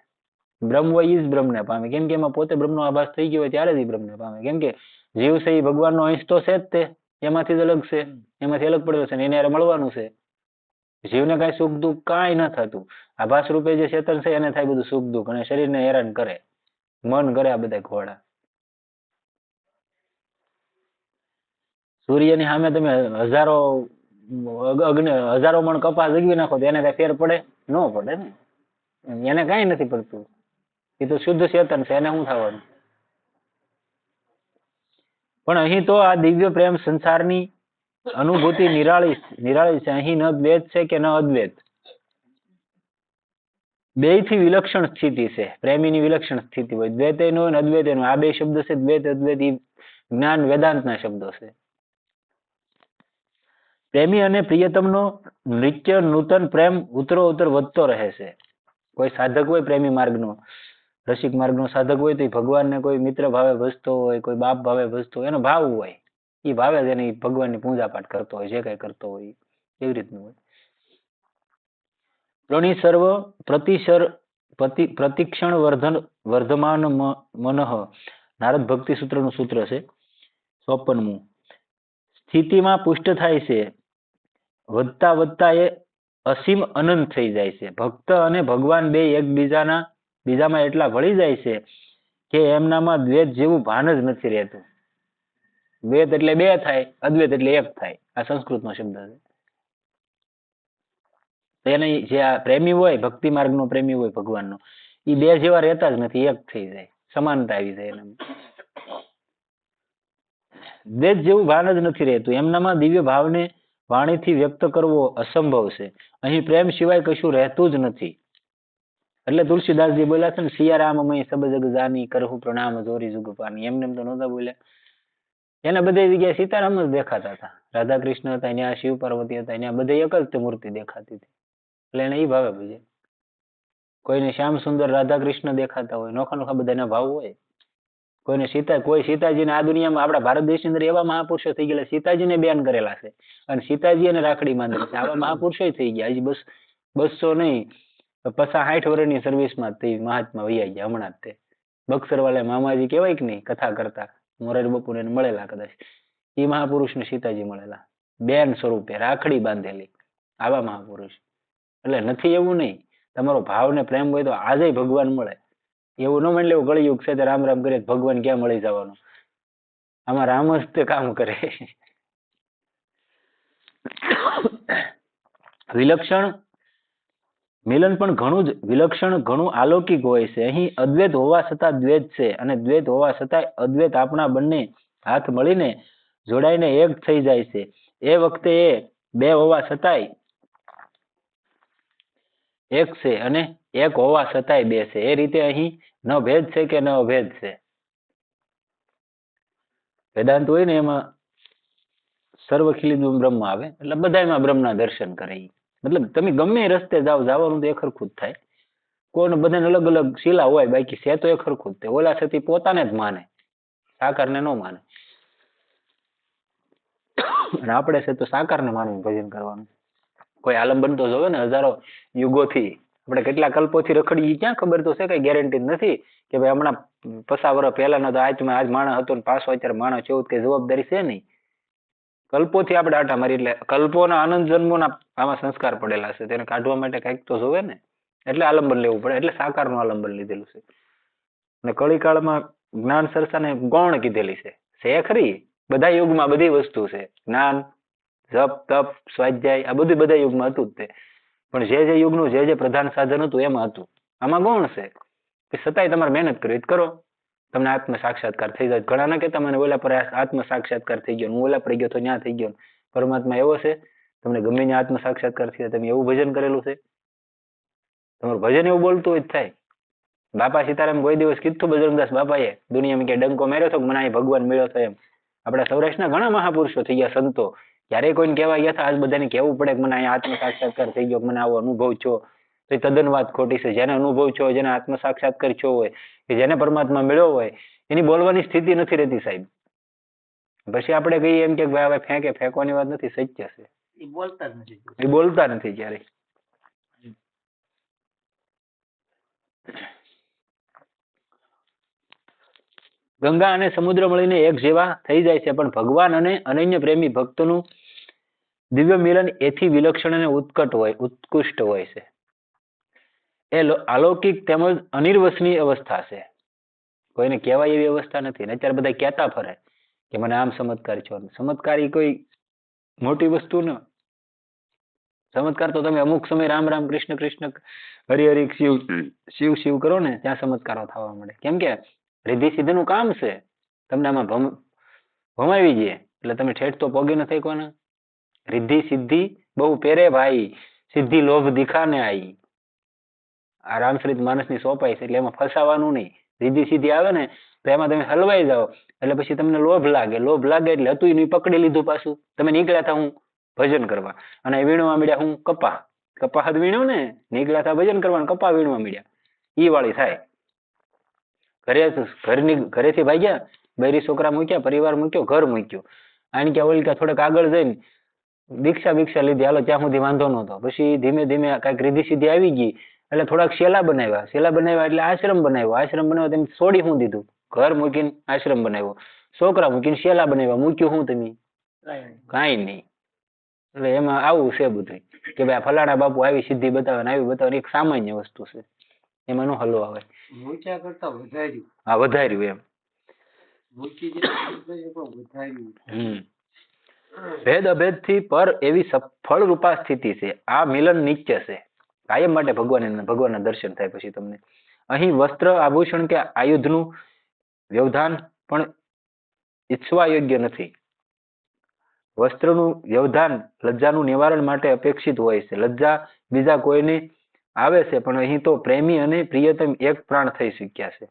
બ્રહ્મ હોય એ જ બ્રહ્મને પામે. કેમ કે એમાં પોતે બ્રહ્મનો આભાસ થઈ ગયો હોય ત્યારે જ એ બ્રહ્મને પામે. કેમ કે જીવ છે એ ભગવાનનો અંશ તો છે જ, તે એમાંથી જ અલગ છે, એમાંથી અલગ પડેલો છે ને એને મળવાનું છે. જીવને કઈ સુખ દુઃખ કાંઈ ન થતું. આભાસ રૂપે જે ચેતન છે એને થાય બધું સુખ દુઃખ, અને શરીરને હેરાન કરે, મન કરે આ બધા ઘોડા. સૂર્યની સામે તમે હજારો મણ કપાસ જગવી નાખો તો એને કઈ ફેર પડે? ન પડે ને. એને કઈ નથી પડતું. એ તો શુદ્ધ ચેતન છે, એને શું થવાનું? પણ અહીં તો આ દિવ્ય પ્રેમ સંસારની અનુભૂતિ નિરાળી છે. અહીં ન દ્વૈત છે કે ન અદ્વૈત, બેયથી વિલક્ષણ સ્થિતિ છે. પ્રેમીની વિલક્ષણ સ્થિતિ હોય, દ્વૈત નો હોય ને અદ્વૈત નો. આ બે શબ્દ છે દ્વૈત અદ્વૈત, જ્ઞાન વેદાંતના શબ્દો છે. પ્રેમી અને પ્રિયતમનો નિત્ય નૂતન પ્રેમ ઉત્તરોત્તર વધતો રહે છે. કોઈ સાધક હોય પ્રેમી માર્ગનો, રસિક માર્ગનો સાધક હોય તો એ ભગવાનને કોઈ મિત્ર ભાવે ભજતો હોય, કોઈ બાપ ભાવે ભજતો હોય, એનો ભાવ હોય એ ભાવે જ એને ભગવાનની પૂજા પાઠ કરતો હોય, જે કઈ કરતો હોય એવી રીતનું હોય. પ્રણી સર્વ પ્રતિક્ષણ વર્ધમાન મનઃ, નારદ ભક્તિ સૂત્રનું સૂત્ર છે 54મું. સ્થિતિમાં પુષ્ટ થાય છે, વધતા વધતા એ અસીમ અનંત થઈ જાય છે. ભક્ત અને ભગવાન બે બીજામાં એટલા ભળી જાય છે કે એમનામાં દ્વૈત જેવું ભાન જ નથી રહેતું. દ્વૈત એટલે બે થાય, અદ્વૈત એટલે એક થાય. આ સંસ્કૃતનો શબ્દ છે. એને જે આ પ્રેમી હોય, ભક્તિ માર્ગનો પ્રેમી હોય ભગવાનનો, એ બે જેવા રહેતા જ નથી, એક થઈ જાય, સમાનતા આવી જાય એનામાં. દ્વૈત જેવું ભાન જ નથી રહેતું. એમનામાં દિવ્ય ભાવને વાણીથી વ્યક્ત કરવો અસંભવ છે. અહીં પ્રેમ સિવાય કશું રહેતું જ નથી. એટલે તુલસીદાસજી બોલ્યા છે ને, સિયારામ મય સબ જગ જાની, કરહુ પ્રણામ જોરી જુગ પાની. એમને એમ તો નહોતા બોલ્યા. એને બધી જગ્યાએ સીતારામ જ દેખાતા હતા. રાધા કૃષ્ણ હતા ત્યાં, શિવ પાર્વતી હતા ત્યાં, બધે એક જ મૂર્તિ દેખાતી હતી. એટલે એને એ ભાવે ભજે. કોઈને શ્યામ સુંદર રાધા કૃષ્ણ દેખાતા હોય, નોખા નોખા બધા એના ભાવ હોય. કોઈને કોઈ સીતાજીને આ દુનિયામાં આપણા ભારત દેશની અંદર એવા મહાપુરુષો થઈ ગયેલા, સીતાજીને બેન કરેલા છે અને સીતાજી એને રાખડી બાંધેલી છે. આવા મહાપુરુષો થઈ ગયા. હજી 200 નહીં, 50-60 વર્ષની સર્વિસમાં તે મહાત્મા વૈયા ગયા હમણાં જ. તે બક્સર વાળા મામાજી કહેવાય કે નહીં, કથા કરતા મોરારી બાપુને મળેલા કદાચ, એ મહાપુરુષને સીતાજી મળેલા, બેન સ્વરૂપે રાખડી બાંધેલી. આવા મહાપુરુષ. એટલે નથી એવું નહીં, તમારો ભાવ ને પ્રેમ હોય તો આજે ભગવાન મળે. એવું ન માની લેવું કળિયુગ છે રામ રામ કરે ભગવાન ક્યાં મળી જવાનું. આમાં રામ જ તે કામ કરે. વિલક્ષણ મિલન પણ ઘણું જ વિલક્ષણ, ઘણું અલૌકિક હોય છે. અહીં અદ્વૈત હોવા છતાં દ્વૈત છે, અને દ્વૈત હોવા છતાં અદ્વૈત. આપણા બંને હાથ મળીને જોડાઈને એક થઈ જાય છે. એ વખતે એ બે હોવા છતાંય એક છે અને એક હોવા છતાંય બે છે. એ રીતે અહીં ન ભેદ છે કે ન અભેદ છે. વેદાંત હોય ને એમાં સર્વખિલિત બ્રહ્મ આવે એટલે બધામાં બ્રહ્મના દર્શન કરે. મતલબ તમે ગમે રસ્તે જાઓ, જવાનું તો એ ખરખું જ થાય. કોઈને બધાને અલગ અલગ શીલા હોય, બાકી છે તો એ ખરખું જ થાય. ઓલા છતી પોતાને જ માને, સાકારને ન માને. અને આપણે છે તો સાકારને માનવું ભજન કરવાનું. કોઈ આલંબન તો જોવે ને, હજારો યુગોથી આપણે કેટલા કલ્પોથી રખડી, ક્યાં ખબર તો છે, કઈ ગેરંટી નથી કે ભાઈ હમણાં 50 વર્ષ પહેલાનો તો આજ માણસ હતો ને પાછો અત્યારે માણસ છે, એવું કઈ જવાબદારી છે નહીં. કલ્પોથી આપણે આટા મારી, એટલે કલ્પોના આનંદ જન્મોના આમાં સંસ્કાર પડેલા છે, તેને કાઢવા માટે કંઈક તો જોવે ને, એટલે આલંબન લેવું પડે. એટલે સાકારનું આલંબન લીધેલું છે. અને કળીકાળમાં જ્ઞાન સરસાને ગૌણ કીધેલી છે ખરી. બધા યુગમાં બધી વસ્તુ છે. જ્ઞાન, જપ, તપ, સ્વાધ્યાય, આ બધું બધા યુગમાં હતું જ તે. પણ જે યુગનું જે પ્રધાન સાધન હતું એમાં હતું. આમાં ગૌણ છે કે છતાંય તમારે મહેનત કરવી કરો, તમને આત્મ સાક્ષાત્કાર થઈ જાય. ઘણા ના કહેતા મને ઓલા પર આત્મ સાક્ષાત્કાર થઈ ગયો, હું ઓલા પર ગયો તો ત્યાં થઈ ગયો. પરમાત્મા એવો છે, તમને ગમે ત્યાં આત્મ સાક્ષાત્કાર થઈ જાય. તમે એવું ભજન કરેલું છે, તમારું ભજન એવું બોલતું હોય થાય. બાપા સીતારામ કોઈ દિવસ કીધું બજરંગદાસ બાપાએ દુનિયામાં કે ડંકો માર્યો હતો કે મને અહીં ભગવાન મળ્યો હતો એમ? આપણા સૌરાષ્ટ્રના ઘણા મહાપુરુષો થઈ ગયા, સંતો, ક્યારેય કોઈને કહેવા ગયા હતા આજ બધાને કહેવું પડે કે મને અહીંયા આત્મ સાક્ષાત્કાર થઈ ગયો, મને આવો અનુભવ છો, તો એ તદ્દન વાત ખોટી છે. જેને અનુભવ છો, જેને આત્મ સાક્ષાત્કાર થયો હોય, કે જેને પરમાત્મા મળ્યો હોય, એની બોલવાની સ્થિતિ નથી રહેતી સાહેબ. પછી આપણે કહીએ એમ કે ભાઈ હવે ફેંકવાની વાત નથી, સત્ય છે. એ બોલતા નથી ક્યારેય. ગંગા અને સમુદ્ર મળીને એક જેવા થઈ જાય છે, પણ ભગવાન અને અનન્ય પ્રેમી ભક્તનું દિવ્ય મિલન એથી વિલક્ષણ અને ઉત્કૃષ્ટ હોય છે. એ અલૌકિક તેમજ અનિર્વચનીય અવસ્થા છે. કોઈને કહેવાય એવી અવસ્થા નથી. ને અત્યારે બધા કહેતા ફરે કે મને આમ ચમત્કાર છો. ચમત્કાર એ કોઈ મોટી વસ્તુ ન. ચમત્કાર તો તમે અમુક સમય રામ રામ કૃષ્ણ કૃષ્ણ હરિ હરિ શિવ શિવ શિવ કરો ને ત્યાં ચમત્કારો થવા મળે. કેમ કે રિદ્ધિ સિદ્ધિનું કામ છે. તમને આમાં ભમાવી દે એટલે તમે ઠેઠ તો પગે ન થઈ કોને. રિદ્ધિ સિદ્ધિ બહુ પેરે ભાઈ, સિદ્ધિ લોભ દિખાને આઈ. આ રામચરિત માનસની સોપાઈ છે, એટલે એમાં ફસાવાનું નહીં. રિદ્ધિ સિદ્ધિ આવે ને તો એમાં તમે હલવાઈ જાઓ એટલે પછી તમને લોભ લાગે. લોભ લાગે એટલે હતું એનું પકડી લીધું. પાછું તમે નીકળ્યા હતા હું ભજન કરવા, અને વીણવા મળ્યા હું કપા હદ વીણ્યું ને, નીકળ્યા હતા ભજન કરવા, કપા વીણવા મળ્યા. ઈ વાળી થાય. ઘરેથી ભાગ્યા, બૈરી છોકરા મૂક્યા, પરિવાર મૂક્યો, ઘર મૂક્યો. આની ક્યાં ઓલી થોડાક આગળ જઈને દીક્ષા બીક્ષા લીધી, હાલો ત્યાં સુધી વાંધો નહોતો. પછી ધીમે ધીમે કઈક રીધિ સીધી આવી ગઈ એટલે થોડાક શેલા બનાવ્યા એટલે આશ્રમ બનાવ્યો. તેમ છોડી હું દીધું, ઘર મૂકીને આશ્રમ બનાવ્યો, છોકરા મૂકીને શેલા બનાવ્યા. મૂક્યું હું તમે? કાંઈ નહીં. એટલે એમાં આવું છે બધું કે ભાઈ ફલાણા બાપુ આવી સિદ્ધિ બતાવે ને આવી બતાવે, એક સામાન્ય વસ્તુ છે, એમાં નો હલવો આવે. હા, વધાર્યું એમ. ભેદ અભેદ થી પર એવી સફળ રૂપા સ્થિતિ છે. આ મિલન નિત્ય છે, કાયમ માટે ભગવાનના દર્શન થાય. પછી તમને અહીં વસ્ત્ર, આભૂષણ કે આયુધનું વ્યવધાન પણ ઈચ્છવા યોગ્ય નથી. વસ્ત્રનું વ્યવધાન લજ્જાનું નિવારણ માટે અપેક્ષિત હોય છે. લજ્જા બીજા કોઈને આવે છે, પણ અહીં તો પ્રેમી અને પ્રિયતમ એક પ્રાણ થઈ શક્યા છે.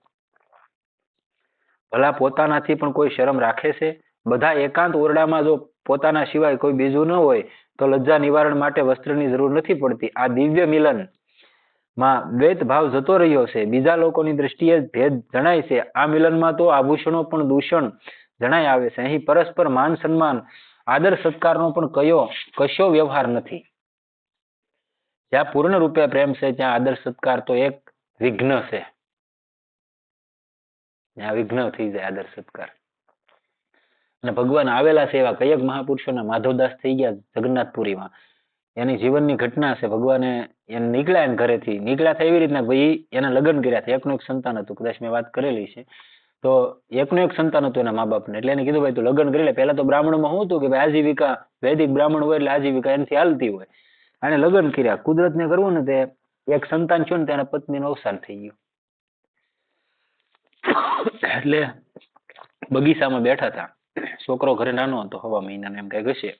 ભલા પોતાનાથી પણ કોઈ શરમ રાખે છે? બધા એકાંત ઓરડામાં જો પોતાના સિવાય કોઈ બીજું ન હોય તો લજ્જા નિવારણ માટે વસ્ત્રની જરૂર નથી પડતી. આ દિવ્ય મિલન માં દ્વૈત ભાવ જતો રહ્યો છે. બીજા લોકોની દ્રષ્ટિએ ભેદ જણાય છે. આ મિલનમાં તો આભૂષણો પણ દૂષણ જણાય આવે છે. અહીં પરસ્પર માન સન્માન, આદર સત્કારનો પણ કશો વ્યવહાર નથી. જ્યાં પૂર્ણ રૂપે પ્રેમ છે ત્યાં આદર સત્કાર તો એક વિઘ્ન છે. ત્યાં વિઘ્ન થઈ જાય આદર સત્કાર. અને ભગવાન આવેલા છે એવા કયેક મહાપુરુષોના માધવદાસ થઈ ગયા જગન્નાથપુરીમાં. એની જીવનની ઘટના છે. ભગવાને એને નીકળ્યા ઘરેથી, નીકળ્યા થાય એવી રીતના ભાઈ એના લગ્ન કર્યા હતા. એકનું એક સંતાન હતું, કદાચ મેં વાત કરેલી છે. તો એકનું એક સંતાન હતું એના મા બાપને. એટલે એને કીધું ભાઈ તું લગ્ન કરી લે. પહેલા તો બ્રાહ્મણમાં શું હતું કે ભાઈ આજીવિકા, વૈદિક બ્રાહ્મણ હોય એટલે આજીવિકા એનાથી હાલતી હોય. અને લગ્ન કર્યા, કુદરતને કરવું ને તે એક સંતાન થયું ને તેના પત્નીનું અવસાન થઈ ગયું. એટલે બગીચામાં બેઠા હતા, છોકરો ઘરે નાનો હતો, 6 મહિનાનો એમ કઈક હશે.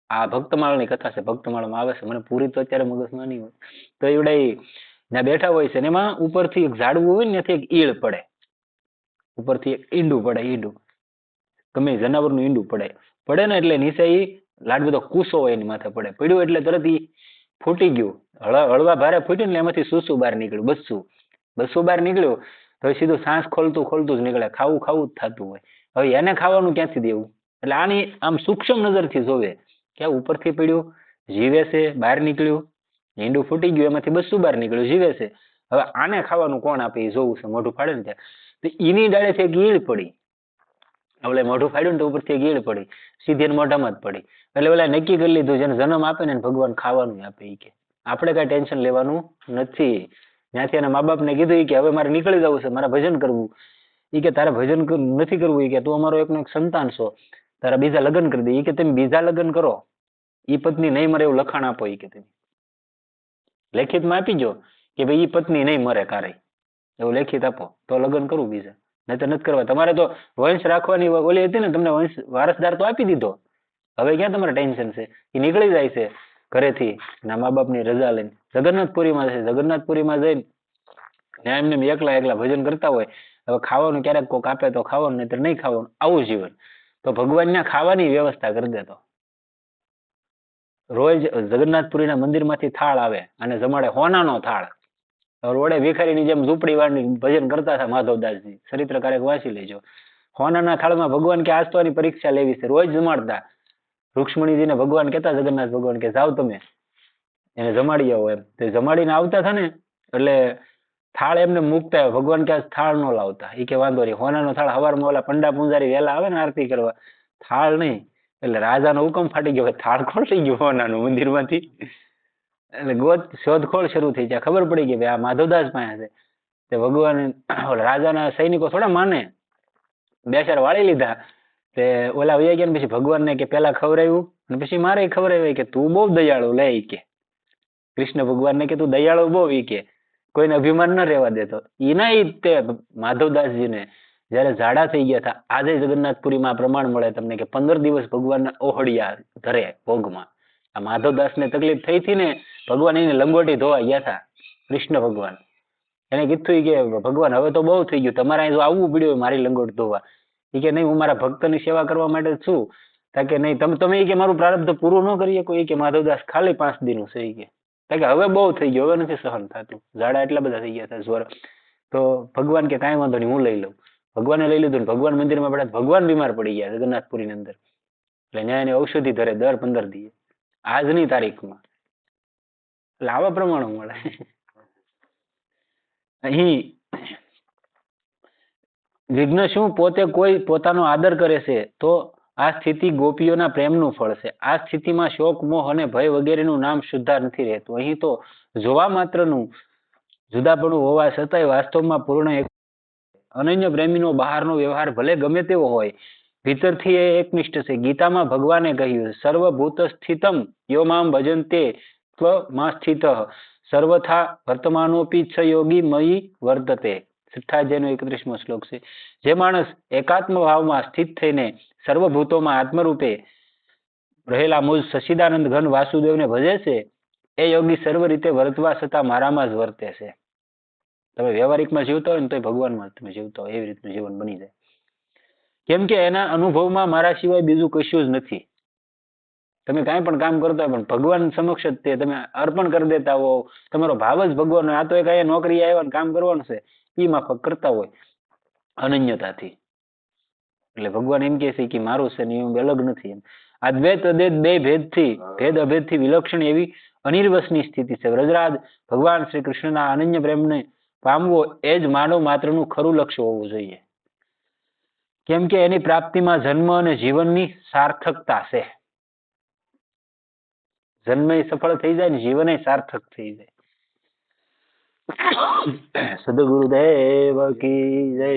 આ ભક્તમાળની કથા છે, ભક્તમાળમાં આવે છે, મને પૂરી તો અત્યારે મગજમાં નહીં હોય. તો એવડે ત્યાં બેઠા હોય છે ને એમાં ઉપરથી એક ઝાડવું હોય ને ત્યાંથી એક ઈળ પડે, ઉપરથી એક ઈંડું પડે, ઈંડું ગમે જનાવરનું ઈંડું પડે. પડે ને એટલે નીચે ઈ લાડ બધો કૂસો હોય એની માથે પડે, પડ્યું એટલે તરત ઈ ફૂટી ગયું, હળવા ભારે ફૂટ્યું ને એમાંથી સૂસું બહાર નીકળ્યું, બસ્સું બહાર નીકળ્યું. તો સીધું સાસ ખોલતું ખોલતું જ નીકળે, ખાવું ખાવું જ થતું હોય. હવે એને ખાવાનું ક્યાંથી દેવું? એટલે આની આમ સૂક્ષ્મ નજરથી જોવે કે ઉપરથી પડ્યું, જીવે છે, બહાર નીકળ્યું, ઈંડું ફૂટી ગયું, એમાંથી બસ્સું બહાર નીકળ્યું, જીવે છે. હવે આને ખાવાનું કોણ આપે એ જોવું છે. મોઢું ફાડે ને ત્યાં તો ઈની ડાળેથી એક ઈળ પડી, એટલે મોઢું ફાડ્યું ને તો ઉપરથી એક ઈળ પડી, સીધી મોઢામાં જ પડી. એટલે ઓલા નક્કી કરી લીધું જેને જન્મ આપે ને ભગવાન ખાવાનું આપે. ઈ કે આપણે કઈ ટેન્શન લેવાનું નથી. ત્યાંથી એના મા બાપને કીધું કે હવે મારે નીકળી જવું છે, મારે ભજન કરવું. ઈ કે તારે ભજન નથી કરવું, ઈ કે તું અમારો એકનો એક સંતાન છો, તારા બીજા લગ્ન કરી દે. ઈ કે તમે બીજા લગ્ન કરો, ઈ પત્ની નહીં મરે એવું લખાણ આપો. ઈ કે તમે લેખિતમાં આપી જો કે ભાઈ ઈ પત્ની નહીં મરે કારે, એવું લેખિત આપો તો લગ્ન કરું બીજા, નહીં તો નથી કરવા. તમારે તો વંશ રાખવાની ઓલી હતી ને, તમને વંશ વારસદાર તો આપી દીધો, હવે ક્યાં તમારે ટેન્શન છે? એ નીકળી જાય છે ઘરેથી ના મા બાપની રજા લઈને જગન્નાથપુરીમાં છે. જગન્નાથપુરીમાં જઈને ત્યાં એમને એકલા ભજન કરતા હોય. હવે ખાવાનું ક્યારેક કોક આપે તો ખાવાનું, નહીં તો નહીં ખાવાનું, આવું જીવન. તો ભગવાનના ખાવાની વ્યવસ્થા કરી દેતો. રોજ જગન્નાથપુરીના મંદિરમાંથી થાળ આવે અને જમાડે, હોનાનો થાળ. રોડે ભિખારીની જેમ ઝૂંપડી વાળની ભજન કરતા હતા માધવદાસજી, ચરિત્ર ક્યારેક વાંચી લેજો. હોનાના થાળમાં ભગવાન કે આજ તો આની પરીક્ષા લેવી છે, રોજ જમાડતા. રૂક્ષ્મણીજીને ભગવાન કહેતા, જગન્નાથ ભગવાન કે જાઓ તમે એને જમાડી આવો એમ. તે જમાડીને આવતા હતા ને એટલે થાળ એમને મૂકતા, ભગવાન કે થાળ નો લાવતા. એ કે વાંધો નહીં, હોનાનો થાળ. સવારમાં ઓલા પંડા પૂંજારી વહેલા આવે ને આરતી કરવા, થાળ નહીં. એટલે રાજાનો હુકમ ફાટી ગયો, થાળ કોણ થઈ ગયું હોનાનું મંદિરમાંથી. એટલે શોધખોળ શરૂ થઈ જાય, ખબર પડી ગઈ આ માધવદાસ પાસે છે. તે ભગવાન રાજાના સૈનિકો થોડા માને, બે ચાર વાળી લીધા. તે ઓલા વૈયા ગયા પછી ભગવાનને કે પેલા ખવડાવ્યું અને પછી મારે ખવડાવ્યું કે તું બહુ દયાળુ લે. કે કૃષ્ણ ભગવાનને કે તું દયાળુ બહુ, ઈ કે કોઈને અભિમાન ન રહેવા દેતો. એના તે માધવદાસજીને જયારે ઝાડા થઈ ગયા હતા, આજે જગન્નાથપુરીમાં પ્રમાણ મળે તમને કે 15 દિવસ ભગવાનના ઓહળિયા ધરે ભોગમાં. આ માધવદાસને તકલીફ થઈ હતી ને, ભગવાન એને લંગોટી ધોવા ગયા હતા. કૃષ્ણ ભગવાન એને કીધું કે ભગવાન હવે તો બહુ થઈ ગયું, તમારે અહીં જો આવવું પડ્યું મારી લંગોટી ધોવા. એ કે નહીં, હું મારા ભક્તની સેવા કરવા માટે છું. કે નહીં, તમે કે મારું પ્રારબ્ધ પૂરું ન કરી શકો. એ કે માધવદાસ ખાલી 5 દિનનું છે. કે હવે બહુ થઈ ગયું, હવે નથી સહન થતું, ઝાડા એટલા બધા થઈ ગયા હતા, જ્વર. તો ભગવાન કે કાંઈ વાંધો નહીં, હું લઈ લઉં. ભગવાને લઈ લીધું ને ભગવાન મંદિરમાં પડ્યા, ભગવાન બીમાર પડી ગયા જગન્નાથપુરીની અંદર. એટલે ન્યાયની ઔષધિ ધરે દર 15 દિવસ આજની તારીખમાં. એટલે આવા પ્રમાણો મળે. અહીં વિઘ્ન શું? પોતે કોઈ પોતાનો આદર કરે છે તો આ સ્થિતિ ગોપીઓના પ્રેમનું ફળ છે. આ સ્થિતિમાં શોક, મોહ અને ભય વગેરેનું નામ શુદ્ધા નથી રહેતું. અહીં તો જોવા માત્રનું જુદાપણું હોવા છતાંય વાસ્તવમાં પૂર્ણ એક અનન્ય પ્રેમીનો બહારનો વ્યવહાર ભલે ગમે તેવો હોય, ભીતરથી એ એકનિષ્ઠ છે. ગીતામાં ભગવાને કહ્યું, સર્વભૂત સ્થિતમ યો મામ ભજન્તે ત્વમાં સ્થિત સર્વથા વર્તમાનોપી છ યોગી મયી વર્તતે. 28 શ્લોક છે. જે માણસ એકાત્મ ભાવમાં સ્થિત થઈને સર્વભૂતોમાં આત્મરૂપે રહેલા મુજ સચ્ચિદાનંદ ઘન વાસુદેવને ભજે છે, એ યોગી સર્વ રીતે વર્તવા છતાં મારામાં જ વર્તે છે. તમે વ્યવહારિકમાં જીવતા હોય ને તો ભગવાનમાં તમે જીવતા હોય, એવી રીતનું જીવન બની જાય. કેમ કે એના અનુભવમાં મારા સિવાય બીજું કશું જ નથી. તમે કાંઈ પણ કામ કરતા હોય પણ ભગવાન સમક્ષ જ તે તમે અર્પણ કરી દેતા હો, તમારો ભાવ જ ભગવાન. આ તો એક અહીંયા નોકરી આવ્યા ને કામ કરવાનું છે, એ માફક કરતા હોય અનન્યતાથી. એટલે ભગવાન એમ કહે છે કે મારું છે ને એ અલગ નથી. એમ આ દ્વૈત અદ્વૈત બે ભેદ અભેદથી વિલક્ષણ એવી અનિર્વસની સ્થિતિ છે. વ્રજરાજ ભગવાન શ્રી કૃષ્ણના અનન્ય પ્રેમને પામવો એ જ માનવ માત્રનું ખરું લક્ષ્ય હોવું જોઈએ. કેમ કે એની પ્રાપ્તિમાં જન્મ અને જીવનની સાર્થકતા છે. જન્મ સફળ થઈ જાય ને જીવન સાર્થક થઈ જાય. સદગુરુદેવ કી જય.